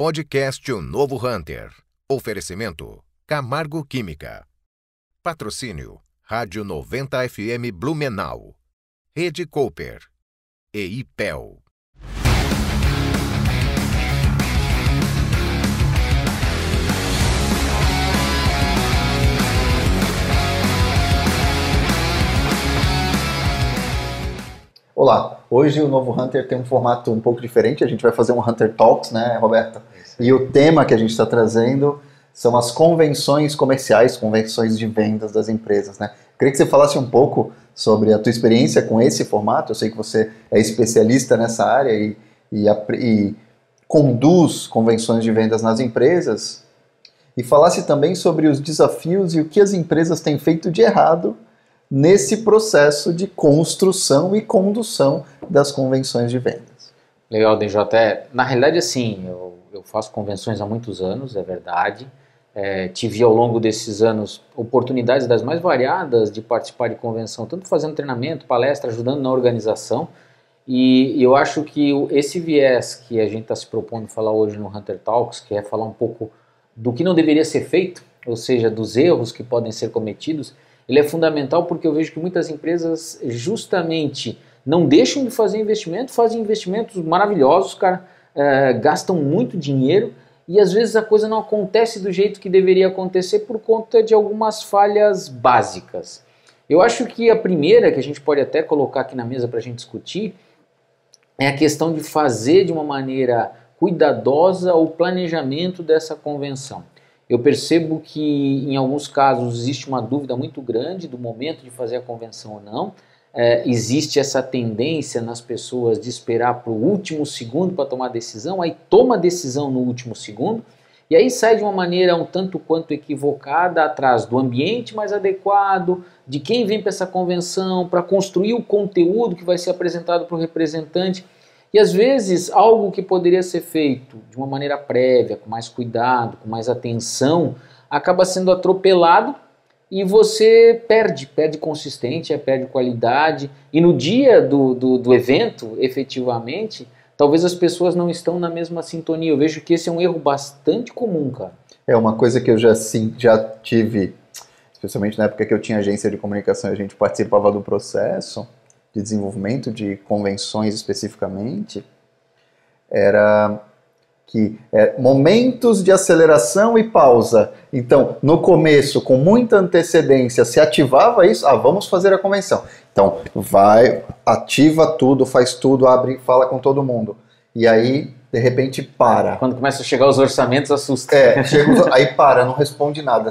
Podcast O Novo Hunter. Oferecimento Camargo Química. Patrocínio Rádio 90 FM Blumenau. Rede Cooper. E IPEL. Olá, hoje o Novo Hunter tem um formato um pouco diferente, a gente vai fazer um Hunter Talks, né, Roberta? E o tema que a gente está trazendo são as convenções comerciais, convenções de vendas das empresas, né? Queria que você falasse um pouco sobre a tua experiência com esse formato. Eu sei que você é especialista nessa área e conduz convenções de vendas nas empresas, e falasse também sobre os desafios e o que as empresas têm feito de errado nesse processo de construção e condução das convenções de vendas. Legal, DJ. Na realidade, assim, eu faço convenções há muitos anos, é verdade. Tive ao longo desses anos oportunidades das mais variadas de participar de convenção, tanto fazendo treinamento, palestra, ajudando na organização. E eu acho que esse viés que a gente está se propondo falar hoje no Hunter Talks, que é falar um pouco do que não deveria ser feito, ou seja, dos erros que podem ser cometidos, ele é fundamental porque eu vejo que muitas empresas justamente não deixam de fazer investimento, fazem investimentos maravilhosos, cara, gastam muito dinheiro e às vezes a coisa não acontece do jeito que deveria acontecer por conta de algumas falhas básicas. Eu acho que a primeira, que a gente pode até colocar aqui na mesa para a gente discutir, é a questão de fazer de uma maneira cuidadosa o planejamento dessa convenção. Eu percebo que em alguns casos existe uma dúvida muito grande do momento de fazer a convenção ou não. Existe essa tendência nas pessoas de esperar para o último segundo para tomar decisão, aí toma a decisão no último segundo, e aí sai de uma maneira um tanto quanto equivocada atrás do ambiente mais adequado, de quem vem para essa convenção, para construir o conteúdo que vai ser apresentado para o representante. E às vezes algo que poderia ser feito de uma maneira prévia, com mais cuidado, com mais atenção, acaba sendo atropelado e você perde consistência, perde qualidade. E no dia do evento, efetivamente, talvez as pessoas não estão na mesma sintonia. Eu vejo que esse é um erro bastante comum, cara. É uma coisa que eu já tive, especialmente na época que eu tinha agência de comunicação, a gente participava do processo de desenvolvimento de convenções especificamente, era que momentos de aceleração e pausa. Então, no começo, com muita antecedência, se ativava isso, vamos fazer a convenção. Então, vai, ativa tudo, faz tudo, abre, fala com todo mundo. E aí, de repente, para. Quando começa a chegar os orçamentos, assusta. Aí para, não responde nada.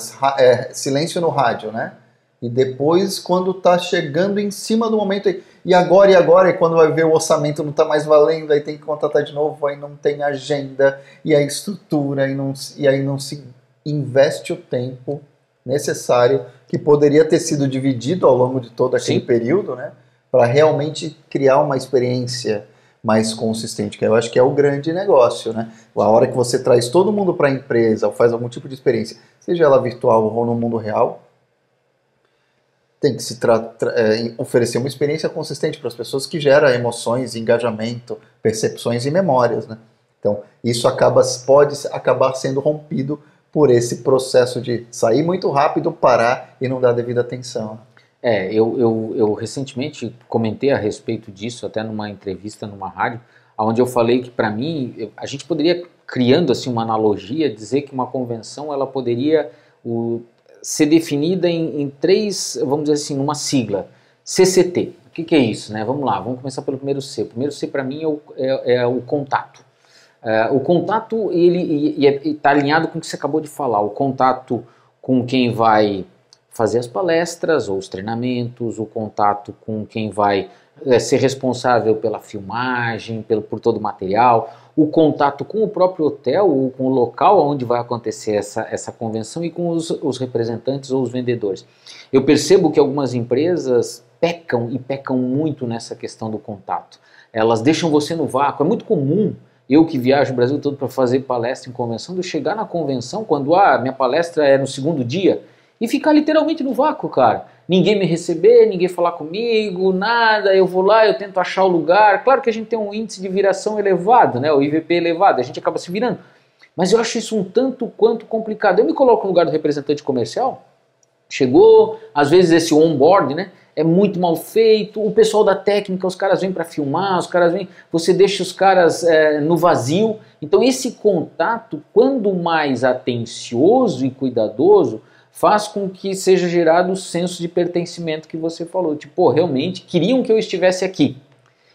Silêncio no rádio, né? E depois, quando tá chegando em cima do momento, e agora, e quando vai ver o orçamento não tá mais valendo, aí tem que contratar de novo, aí não tem agenda, e a estrutura, e aí não se investe o tempo necessário, que poderia ter sido dividido ao longo de todo aquele período, né? Para realmente criar uma experiência mais consistente, que eu acho que é o grande negócio, né? A hora que você traz todo mundo para a empresa, ou faz algum tipo de experiência, seja ela virtual ou no mundo real, tem que se oferecer uma experiência consistente para as pessoas que gera emoções, engajamento, percepções e memórias, né? Então, isso pode acabar sendo rompido por esse processo de sair muito rápido, parar e não dar devida atenção. Eu recentemente comentei a respeito disso, até numa entrevista numa rádio, onde eu falei que, para mim, a gente poderia, criando assim uma analogia, dizer que uma convenção ela poderia ser definida em três, vamos dizer assim, numa sigla, CCT. O que é isso, né? Vamos lá, vamos começar pelo primeiro C. O primeiro C para mim é o contato. O contato, ele está alinhado com o que você acabou de falar, o contato com quem vai fazer as palestras ou os treinamentos, o contato com quem vai ser responsável pela filmagem, por todo o material, o contato com o próprio hotel ou com o local onde vai acontecer essa convenção e com os representantes ou os vendedores. Eu percebo que algumas empresas pecam muito nessa questão do contato. Elas deixam você no vácuo. É muito comum, eu que viajo o Brasil todo para fazer palestra em convenção, de eu chegar na convenção quando minha palestra é no segundo dia e ficar literalmente no vácuo, cara. Ninguém me receber, ninguém falar comigo, nada, eu vou lá, eu tento achar o lugar. Claro que a gente tem um índice de viração elevado, né, o IVP elevado, a gente acaba se virando. Mas eu acho isso um tanto quanto complicado. Eu me coloco no lugar do representante comercial, chegou, às vezes esse onboard, né, é muito mal feito, o pessoal da técnica, os caras vêm para filmar, os caras vêm, você deixa os caras no vazio. Então esse contato, quando mais atencioso e cuidadoso, faz com que seja gerado o senso de pertencimento que você falou. Tipo, pô, realmente queriam que eu estivesse aqui.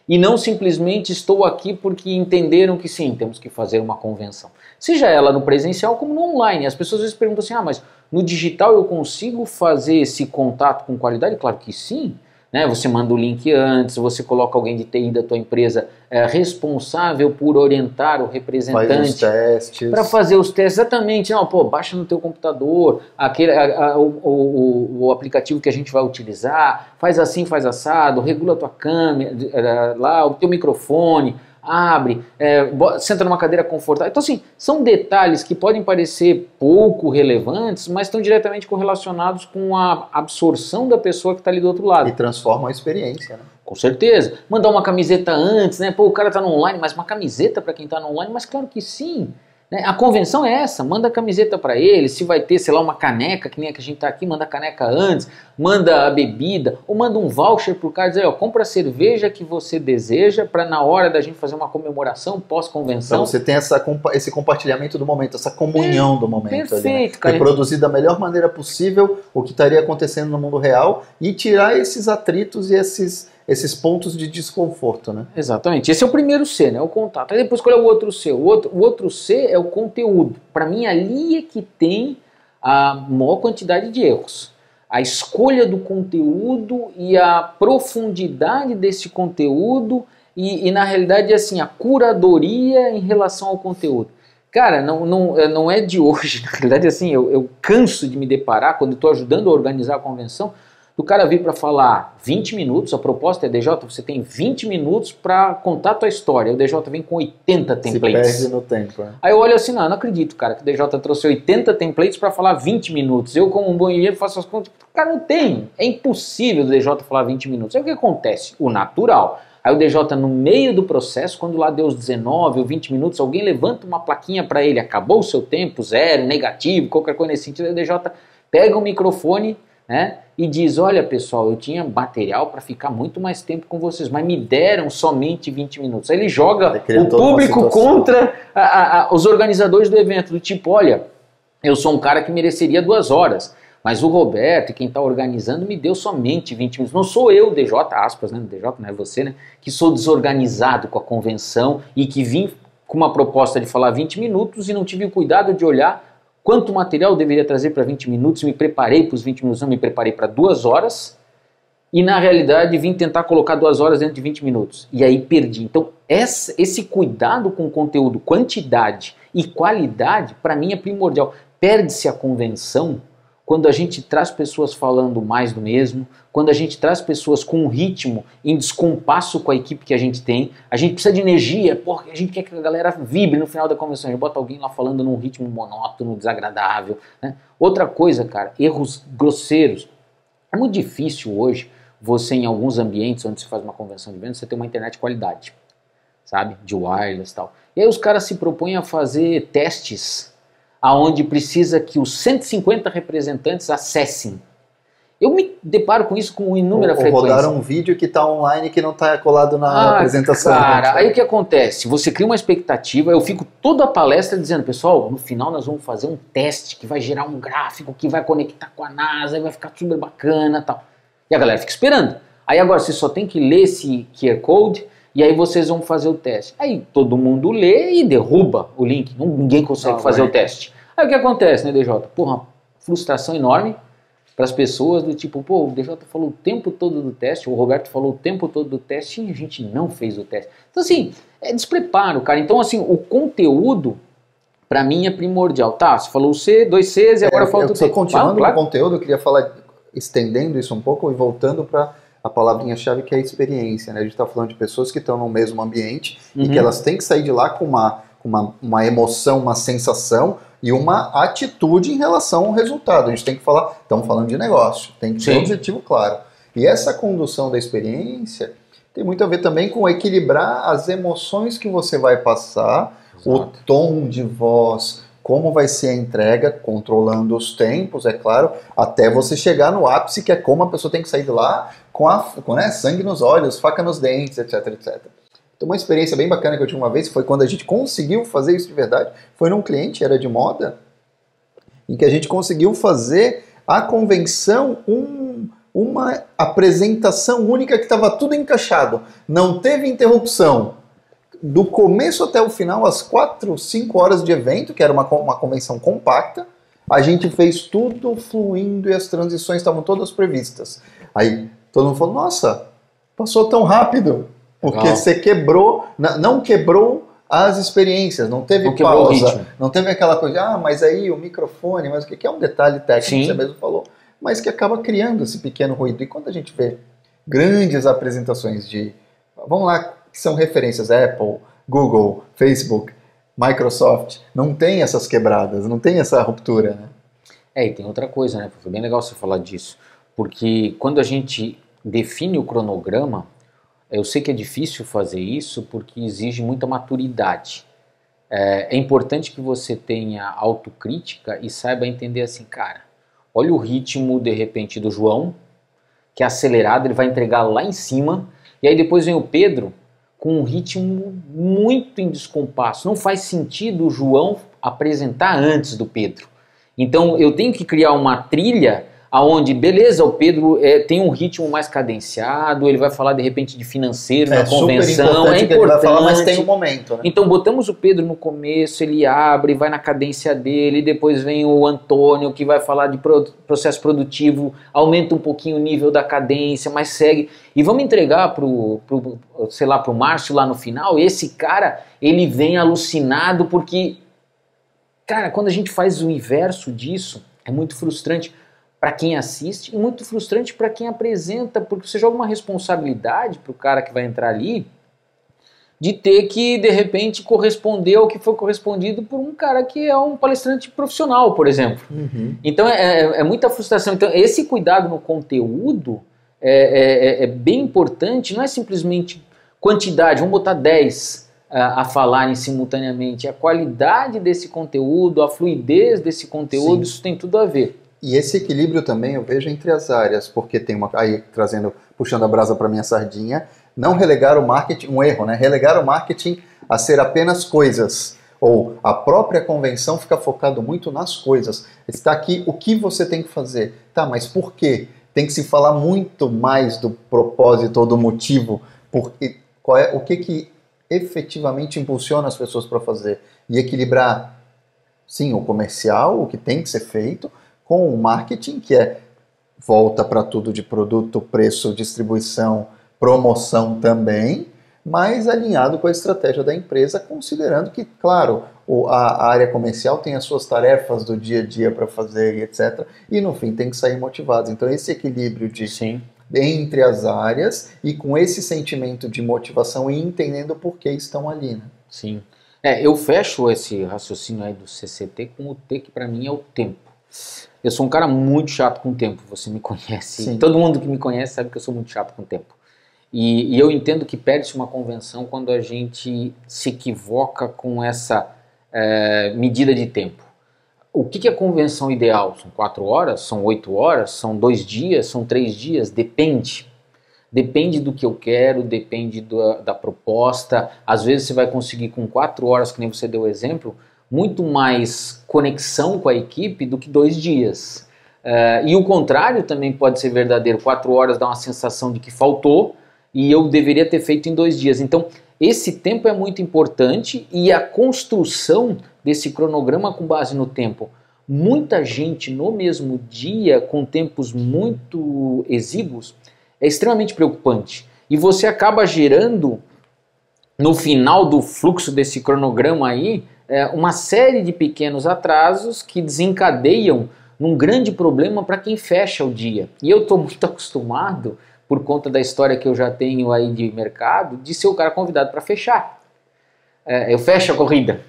E não simplesmente estou aqui porque entenderam que sim, temos que fazer uma convenção. Seja ela no presencial como no online. As pessoas às vezes perguntam assim, mas no digital eu consigo fazer esse contato com qualidade? Claro que sim. Né? Você manda o link antes, você coloca alguém de TI da tua empresa responsável por orientar o representante para fazer os testes. Exatamente, não, pô, baixa no teu computador o aplicativo que a gente vai utilizar, faz assim, faz assado, regula a tua câmera, lá, o teu microfone, abre, senta numa cadeira confortável. Então assim, são detalhes que podem parecer pouco relevantes, mas estão diretamente correlacionados com a absorção da pessoa que está ali do outro lado. E transformam a experiência, né? Com certeza. Mandar uma camiseta antes, né? Pô, o cara tá no online, mas uma camiseta para quem tá no online? Mas claro que sim. Né? A convenção é essa, manda a camiseta para ele, se vai ter, sei lá, uma caneca, que nem a que a gente tá aqui, manda a caneca antes, manda a bebida, ou manda um voucher pro cara dizer, ó, compra a cerveja que você deseja para na hora da gente fazer uma comemoração pós-convenção. Então você tem esse compartilhamento do momento, essa comunhão do momento. Perfeito, ali, né? cara. Reproduzir da melhor maneira possível o que estaria acontecendo no mundo real e tirar esses atritos e esses pontos de desconforto, né? Exatamente. Esse é o primeiro C, né? O contato. Aí depois qual é o outro C? O outro C é o conteúdo. Para mim, ali é que tem a maior quantidade de erros. A escolha do conteúdo e a profundidade desse conteúdo e na realidade, assim, a curadoria em relação ao conteúdo. Cara, não é de hoje. Na realidade, assim, eu canso de me deparar, quando estou ajudando a organizar a convenção, do cara vir para falar 20 minutos, a proposta é, DJ, você tem 20 minutos para contar a tua história. O DJ vem com 80 templates. Se perde no tempo, né? Aí eu olho assim, não acredito, cara, que o DJ trouxe 80 templates para falar 20 minutos. Eu, como um bom engenheiro, faço as contas. Cara, não tem. É impossível o DJ falar 20 minutos. Aí o que acontece? O natural. Aí o DJ, no meio do processo, quando lá deu os 19 ou 20 minutos, alguém levanta uma plaquinha para ele, acabou o seu tempo, 0, negativo, qualquer coisa nesse sentido. Aí o DJ pega o microfone, né, e diz, olha pessoal, eu tinha material para ficar muito mais tempo com vocês, mas me deram somente 20 minutos. Aí ele joga o público contra os organizadores do evento, do tipo, olha, eu sou um cara que mereceria 2 horas, mas o Roberto e quem está organizando me deu somente 20 minutos. Não sou eu, DJ, aspas, né, DJ não é você, né, que sou desorganizado com a convenção e que vim com uma proposta de falar 20 minutos e não tive o cuidado de olhar quanto material eu deveria trazer para 20 minutos, me preparei para os 20 minutos, não me preparei para 2 horas, e na realidade vim tentar colocar 2 horas dentro de 20 minutos. E aí perdi. Então esse cuidado com conteúdo, quantidade e qualidade, para mim é primordial. Perde-se a convenção quando a gente traz pessoas falando mais do mesmo, quando a gente traz pessoas com um ritmo em descompasso com a equipe que a gente tem, a gente precisa de energia, porque a gente quer que a galera vibre no final da convenção, a gente bota alguém lá falando num ritmo monótono, desagradável, né? Outra coisa, cara, erros grosseiros. É muito difícil hoje você, em alguns ambientes onde se faz uma convenção de vendas, você ter uma internet de qualidade, sabe? De wireless e tal. E aí os caras se propõem a fazer testes aonde precisa que os 150 representantes acessem. Eu me deparo com isso com inúmera frequência. Ou rodar um vídeo que está online que não está colado na apresentação. Cara, aí o que acontece? Você cria uma expectativa, eu fico toda a palestra dizendo, pessoal, no final nós vamos fazer um teste que vai gerar um gráfico, que vai conectar com a NASA, vai ficar super bacana e tal. E a galera fica esperando. Aí agora você só tem que ler esse QR Code e aí vocês vão fazer o teste. Aí todo mundo lê e derruba o link. Ninguém consegue fazer o teste. Aí o que acontece, né, DJ? Porra, uma frustração enorme para as pessoas do tipo, pô, o DJ falou o tempo todo do teste, o Roberto falou o tempo todo do teste e a gente não fez o teste. Então assim, é despreparo, cara. Então assim, o conteúdo para mim é primordial. Tá, você falou o C, 2 Cs e agora falta o T. Continuando no conteúdo, eu queria falar, estendendo isso um pouco e voltando para a palavrinha-chave que é a experiência, né? A gente está falando de pessoas que estão no mesmo ambiente e que elas têm que sair de lá com uma emoção, uma sensação e uma atitude em relação ao resultado. A gente tem que falar, estamos falando de negócio, tem que ter um objetivo claro. E essa condução da experiência tem muito a ver também com equilibrar as emoções que você vai passar o tom de voz, como vai ser a entrega, controlando os tempos, é claro, até você chegar no ápice, que é como a pessoa tem que sair de lá com né, sangue nos olhos, faca nos dentes, etc, etc. Então uma experiência bem bacana que eu tive uma vez foi quando a gente conseguiu fazer isso de verdade, foi num cliente, era de moda, em que a gente conseguiu fazer a convenção uma apresentação única que estava tudo encaixado, não teve interrupção. Do começo até o final, as 4, 5 horas de evento, que era uma convenção compacta, a gente fez tudo fluindo e as transições estavam todas previstas. Aí todo mundo falou, nossa, passou tão rápido, porque você quebrou, não quebrou as experiências, não teve pausa, não teve aquela coisa, mas aí o microfone, mas o que é um detalhe técnico, que você mesmo falou, mas que acaba criando esse pequeno ruído. E quando a gente vê grandes apresentações vamos lá, que são referências Apple, Google, Facebook, Microsoft, não tem essas quebradas, não tem essa ruptura, né? E tem outra coisa, né? Foi bem legal você falar disso, porque quando a gente define o cronograma, eu sei que é difícil fazer isso porque exige muita maturidade. É importante que você tenha autocrítica e saiba entender assim, cara, olha o ritmo, de repente, do João, que é acelerado, ele vai entregar lá em cima, e aí depois vem o Pedro, com um ritmo muito em descompasso. Não faz sentido o João apresentar antes do Pedro. Então eu tenho que criar uma trilha aonde, beleza, o Pedro tem um ritmo mais cadenciado, ele vai falar de repente de financeiro na convenção, é importante que ele vai falar, mas tem um momento, né? Então botamos o Pedro no começo, ele abre, vai na cadência dele, depois vem o Antônio que vai falar de processo produtivo, aumenta um pouquinho o nível da cadência, mas segue, e vamos entregar pro Márcio lá no final, e esse cara, ele vem alucinado porque, cara, quando a gente faz o inverso disso, é muito frustrante para quem assiste e muito frustrante para quem apresenta, porque você joga uma responsabilidade para o cara que vai entrar ali de ter que, de repente, corresponder ao que foi correspondido por um cara que é um palestrante profissional, por exemplo. Uhum. Então é muita frustração. Então esse cuidado no conteúdo é bem importante, não é simplesmente quantidade, vamos botar 10 a falarem simultaneamente. A qualidade desse conteúdo, a fluidez desse conteúdo, sim, isso tem tudo a ver. E esse equilíbrio também eu vejo entre as áreas, porque tem aí puxando a brasa para minha sardinha, não relegar o marketing, um erro, né? Relegar o marketing a ser apenas coisas, ou a própria convenção fica focado muito nas coisas. Está aqui o que você tem que fazer. Tá, mas por quê? Tem que se falar muito mais do propósito ou do motivo, porque o que efetivamente impulsiona as pessoas para fazer, e equilibrar, sim, o comercial, o que tem que ser feito, com o marketing, que volta para tudo de produto, preço, distribuição, promoção também, mas alinhado com a estratégia da empresa, considerando que, claro, a área comercial tem as suas tarefas do dia a dia para fazer, etc. E no fim tem que sair motivados. Então esse equilíbrio entre as áreas e com esse sentimento de motivação e entendendo por que estão ali, né? Sim. Eu fecho esse raciocínio aí do CCT com o T, que para mim é o tempo. Eu sou um cara muito chato com o tempo, você me conhece. Sim. Todo mundo que me conhece sabe que eu sou muito chato com o tempo. E eu entendo que perde-se uma convenção quando a gente se equivoca com essa medida de tempo. O que é a convenção ideal? São 4 horas? São 8 horas? São 2 dias? São 3 dias? Depende. Depende do que eu quero, depende da proposta. Às vezes você vai conseguir com 4 horas, que nem você deu o exemplo, muito mais conexão com a equipe do que 2 dias. E o contrário também pode ser verdadeiro. 4 horas dá uma sensação de que faltou e eu deveria ter feito em 2 dias. Então, esse tempo é muito importante e a construção desse cronograma com base no tempo. Muita gente no mesmo dia, com tempos muito exíguos, é extremamente preocupante. E você acaba gerando, no final do fluxo desse cronograma aí, uma série de pequenos atrasos que desencadeiam num grande problema para quem fecha o dia. E eu estou muito acostumado, por conta da história que eu já tenho aí de mercado, de ser o cara convidado para fechar. Eu fecho a corrida.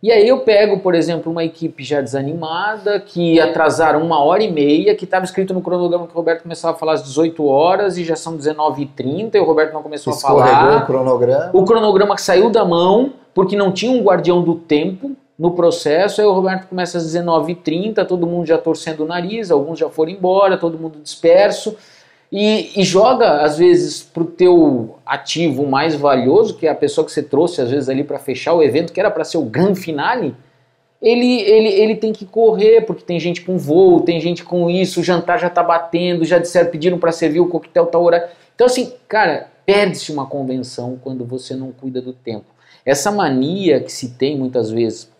E aí eu pego, por exemplo, uma equipe já desanimada, que atrasaram 1h30, que estava escrito no cronograma que o Roberto começava a falar às 18 horas e já são 19h30 e o Roberto não começou a falar. O cronograma. O cronograma que saiu da mão porque não tinha um guardião do tempo no processo. Aí o Roberto começa às 19h30, todo mundo já torcendo o nariz, alguns já foram embora, todo mundo disperso. E joga, às vezes, para o teu ativo mais valioso, que é a pessoa que você trouxe, às vezes, ali para fechar o evento, que era para ser o grande finale, ele tem que correr, porque tem gente com voo, tem gente com isso, o jantar já está batendo, já disseram, pediram para servir o coquetel tal hora. Então, assim, cara, perde-se uma convenção quando você não cuida do tempo. Essa mania que se tem, muitas vezes,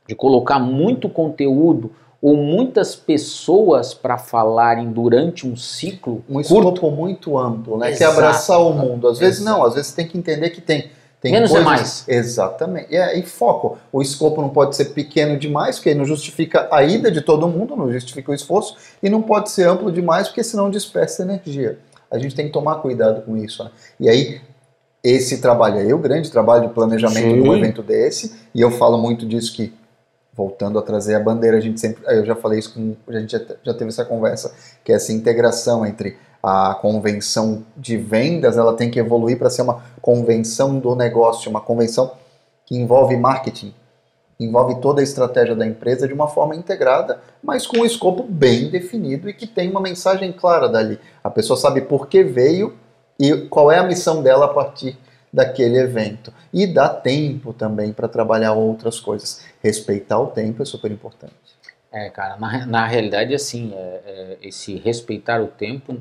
de colocar muito conteúdo ou muitas pessoas para falarem durante um ciclo um curto. Escopo muito amplo, né? Exato. Que é abraçar o mundo. Às vezes não, às vezes você tem que entender que tem menos coisas... é mais. Exatamente. E foco. O escopo não pode ser pequeno demais, porque aí não justifica a ida de todo mundo, não justifica o esforço, e não pode ser amplo demais, porque senão dispersa energia. A gente tem que tomar cuidado com isso, né? E aí, esse trabalho aí, o grande trabalho de planejamento de um evento desse, e eu falo muito disso que voltando a trazer a bandeira, eu já falei isso, a gente já teve essa conversa, que essa integração entre a convenção de vendas, ela tem que evoluir para ser uma convenção do negócio, uma convenção que envolve marketing, envolve toda a estratégia da empresa de uma forma integrada, mas com um escopo bem definido e que tem uma mensagem clara dali. A pessoa sabe por que veio e qual é a missão dela a partir daquele evento. E dá tempo também para trabalhar outras coisas. Respeitar o tempo é super importante. Cara, na realidade, assim, esse respeitar o tempo,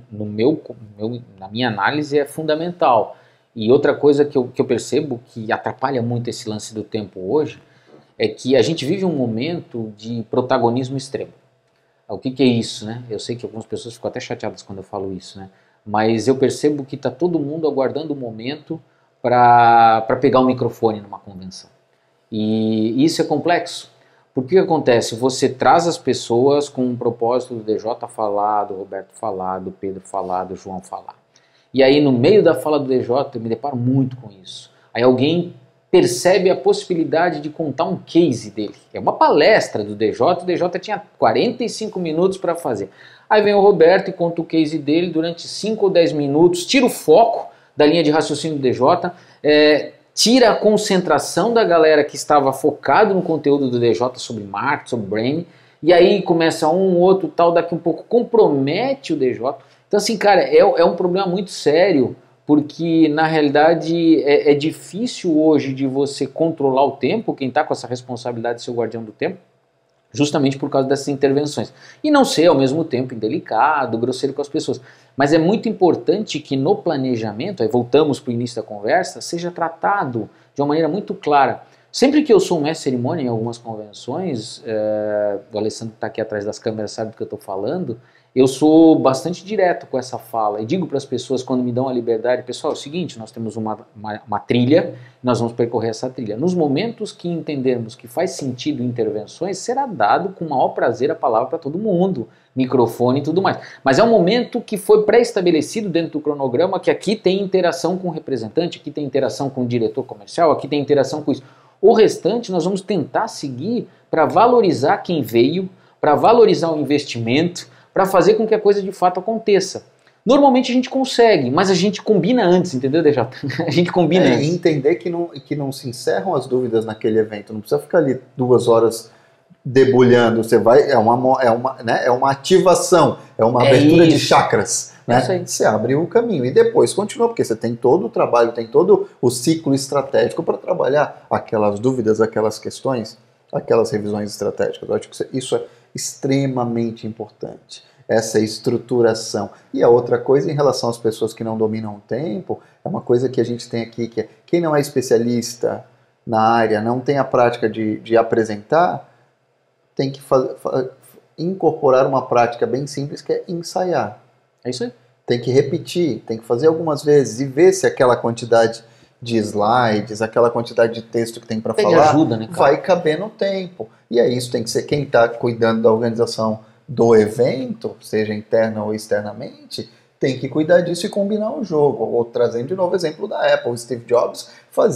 na minha análise, é fundamental. E outra coisa que eu percebo que atrapalha muito esse lance do tempo hoje, é que a gente vive um momento de protagonismo extremo. O que é isso, né? Eu sei que algumas pessoas ficam até chateadas quando eu falo isso, né? Mas eu percebo que está todo mundo aguardando o momento para pegar o microfone numa convenção. E isso é complexo. Porque o que acontece? Você traz as pessoas com um propósito do DJ falar, do Roberto falar, do Pedro falar, do João falar. E aí no meio da fala do DJ eu me deparo muito com isso. Aí alguém percebe a possibilidade de contar um case dele. É uma palestra do DJ, o DJ tinha 45 minutos para fazer. Aí vem o Roberto e conta o case dele durante 5 ou 10 minutos, tira o foco da linha de raciocínio do DJ, tira a concentração da galera que estava focado no conteúdo do DJ sobre marketing, sobre branding, e aí começa um, outro, tal, daqui um pouco compromete o DJ. Então assim, cara, é um problema muito sério, porque na realidade é difícil hoje de você controlar o tempo, quem está com essa responsabilidade de ser o guardião do tempo, justamente por causa dessas intervenções. E não ser ao mesmo tempo indelicado, grosseiro com as pessoas. Mas é muito importante que no planejamento, aí voltamos para o início da conversa, seja tratado de uma maneira muito clara. Sempre que eu sou um mestre de cerimônia em algumas convenções, o Alessandro que está aqui atrás das câmeras sabe do que eu estou falando, eu sou bastante direto com essa fala e digo para as pessoas quando me dão a liberdade, pessoal, é o seguinte, nós temos uma trilha, nós vamos percorrer essa trilha. Nos momentos que entendermos que faz sentido intervenções, será dado com o maior prazer a palavra para todo mundo, microfone e tudo mais. Mas é um momento que foi pré-estabelecido dentro do cronograma, que aqui tem interação com o representante, aqui tem interação com o diretor comercial, aqui tem interação com isso. O restante nós vamos tentar seguir para valorizar quem veio, para valorizar o investimento, para fazer com que a coisa de fato aconteça. Normalmente a gente consegue, mas a gente combina antes, entendeu, DJ? A gente combina antes. E entender que não se encerram as dúvidas naquele evento, não precisa ficar ali 2 horas debulhando, você vai, é uma ativação, é uma abertura de chakras. Né? Você abre o caminho e depois continua, porque você tem todo o trabalho, tem todo o ciclo estratégico para trabalhar aquelas dúvidas, aquelas questões, aquelas revisões estratégicas. Eu acho que isso é extremamente importante, essa estruturação. E a outra coisa em relação às pessoas que não dominam o tempo, é uma coisa que a gente tem aqui, que é quem não é especialista na área, não tem a prática de apresentar, tem que incorporar uma prática bem simples, que é ensaiar. É isso aí. Tem que repetir, tem que fazer algumas vezes e ver se aquela quantidade de slides, aquela quantidade de texto que tem para falar, ajuda, né, vai caber no tempo. E aí isso tem que ser quem está cuidando da organização do evento, seja interna ou externamente, tem que cuidar disso e combinar o jogo. Ou trazendo de novo o exemplo da Apple, Steve Jobs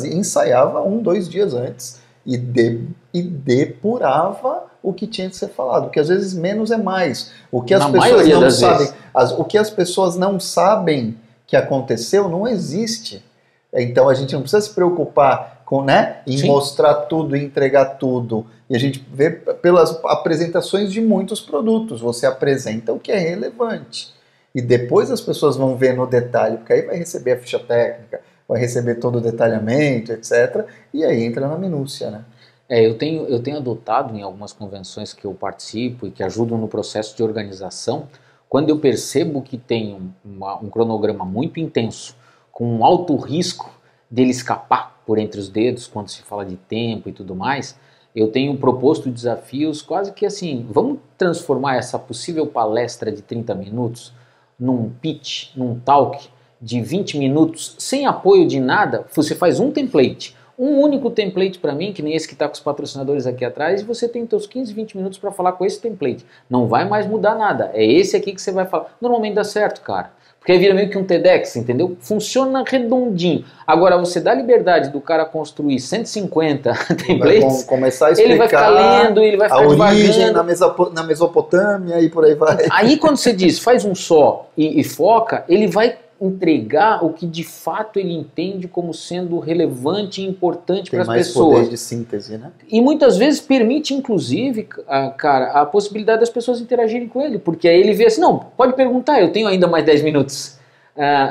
ensaiava 1, 2 dias antes e depurava o que tinha que ser falado, porque às vezes menos é mais. O que as Na pessoas maioria não das sabem, vezes. o que as pessoas não sabem que aconteceu não existe. Então a gente não precisa se preocupar com, né, em Sim. mostrar tudo, em entregar tudo. E a gente vê pelas apresentações de muitos produtos, você apresenta o que é relevante. E depois as pessoas vão ver no detalhe, porque aí vai receber a ficha técnica, vai receber todo o detalhamento, etc. E aí entra na minúcia, né? Eu tenho adotado em algumas convenções que eu participo e que ajudam no processo de organização, quando eu percebo que tem um cronograma muito intenso, com um alto risco dele escapar por entre os dedos, quando se fala de tempo e tudo mais, eu tenho proposto desafios quase que assim, vamos transformar essa possível palestra de 30 minutos num pitch, num talk de 20 minutos, sem apoio de nada. Você faz um template, um único template para mim, que nem esse que está com os patrocinadores aqui atrás, e você tem os seus 15, 20 minutos para falar com esse template. Não vai mais mudar nada. É esse aqui que você vai falar. Normalmente dá certo, cara. Porque aí vira meio que um TEDx, entendeu? Funciona redondinho. Agora, você dá liberdade do cara construir 150 templates, começar a explicar, ele vai ficar lendo, ele vai ficar a origem devagando. na Mesopotâmia e por aí vai. Aí quando você diz, faz um só e foca, ele vai entregar o que de fato ele entende como sendo relevante e importante para as pessoas. Tem mais poder de síntese, né? E muitas vezes permite, inclusive, cara, a possibilidade das pessoas interagirem com ele, porque aí ele vê assim, não, pode perguntar, eu tenho ainda mais 10 minutos.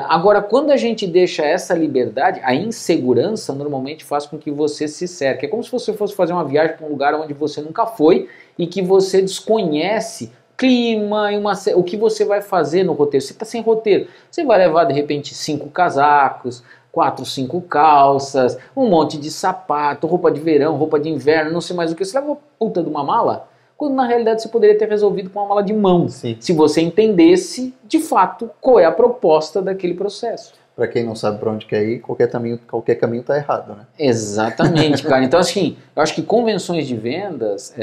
Agora, quando a gente deixa essa liberdade, a insegurança normalmente faz com que você se cerque. É como se você fosse fazer uma viagem para um lugar onde você nunca foi e que você desconhece clima e o que você vai fazer no roteiro. Você está sem roteiro, você vai levar de repente 5 casacos, 4, 5 calças, um monte de sapato, roupa de verão, roupa de inverno, não sei mais o que. Você leva uma puta de uma mala, quando na realidade você poderia ter resolvido com uma mala de mão. Sim. Se você entendesse de fato qual é a proposta daquele processo. Para quem não sabe para onde quer ir, qualquer caminho está errado, né? Exatamente, cara. Então, assim, eu acho que convenções de vendas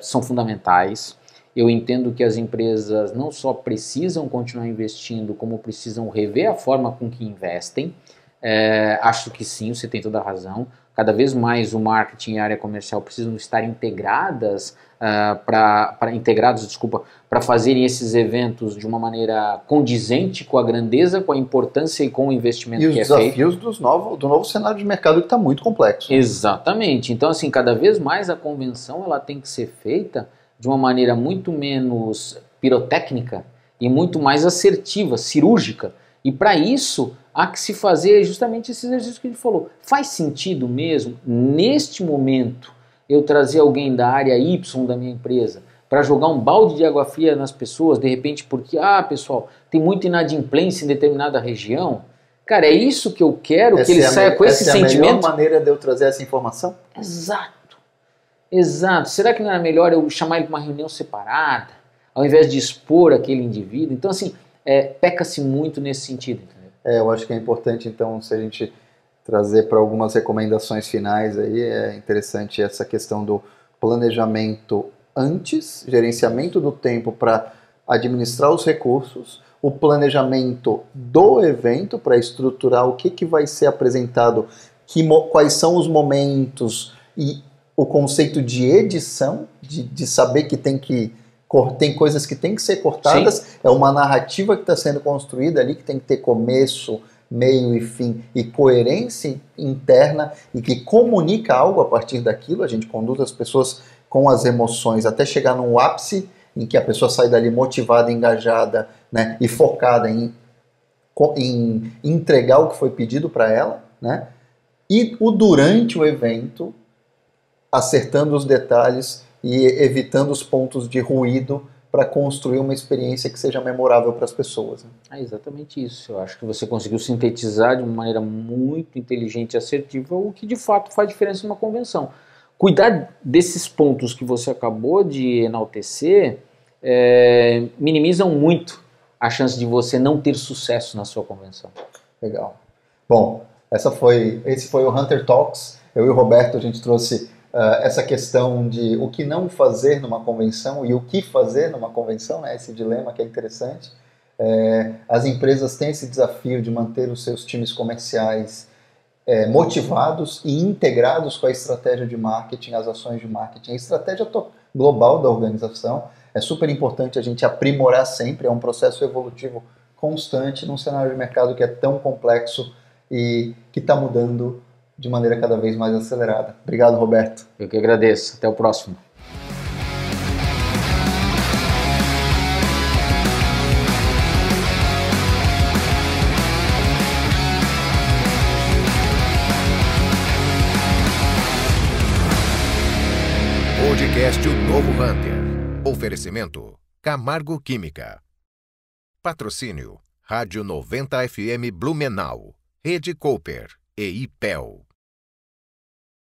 são fundamentais. Eu entendo que as empresas não só precisam continuar investindo, como precisam rever a forma com que investem. Acho que sim, você tem toda a razão. Cada vez mais o marketing e a área comercial precisam estar integrados para fazerem esses eventos de uma maneira condizente com a grandeza, com a importância e com o investimento que é feito. E os desafios do novo cenário de mercado que está muito complexo. Exatamente. Então, assim, cada vez mais a convenção ela tem que ser feita de uma maneira muito menos pirotécnica e muito mais assertiva, cirúrgica. E para isso, há que se fazer justamente esse exercício que ele falou. Faz sentido mesmo, neste momento, eu trazer alguém da área Y da minha empresa para jogar um balde de água fria nas pessoas, de repente porque, pessoal, tem muita inadimplência em determinada região? Cara, é isso que eu quero, que ele saia com esse sentimento? Essa é a melhor maneira de eu trazer essa informação? Exato. Será que não era melhor eu chamar ele para uma reunião separada, ao invés de expor aquele indivíduo? Então, assim, peca-se muito nesse sentido, entendeu? Eu acho que é importante, então, se a gente trazer para algumas recomendações finais aí, é interessante essa questão do planejamento antes, gerenciamento do tempo para administrar os recursos, o planejamento do evento para estruturar o que vai ser apresentado, quais são os momentos e o conceito de edição, de saber que tem coisas que tem que ser cortadas. Sim. É uma narrativa que está sendo construída ali, que tem que ter começo, meio e fim, e coerência interna, e que comunica algo a partir daquilo. A gente conduz as pessoas com as emoções até chegar num ápice em que a pessoa sai dali motivada, engajada, né, e focada em entregar o que foi pedido para ela, né? E durante o evento, acertando os detalhes e evitando os pontos de ruído para construir uma experiência que seja memorável para as pessoas. Né? É exatamente isso. Eu acho que você conseguiu sintetizar de uma maneira muito inteligente e assertiva o que de fato faz diferença numa convenção. Cuidar desses pontos que você acabou de enaltecer minimizam muito a chance de você não ter sucesso na sua convenção. Legal. Bom, esse foi o Hunter Talks. Eu e o Roberto, a gente trouxe essa questão de o que não fazer numa convenção e o que fazer numa convenção, né? Esse dilema que é interessante. As empresas têm esse desafio de manter os seus times comerciais motivados e integrados com a estratégia de marketing, as ações de marketing, a estratégia global da organização. É super importante a gente aprimorar sempre, é um processo evolutivo constante num cenário de mercado que é tão complexo e que está mudando de maneira cada vez mais acelerada. Obrigado, Roberto. Eu que agradeço. Até o próximo. Podcast O Novo Hunter. Oferecimento Camargo Química. Patrocínio Rádio 90 FM Blumenau, Rede Cooper e IPEL.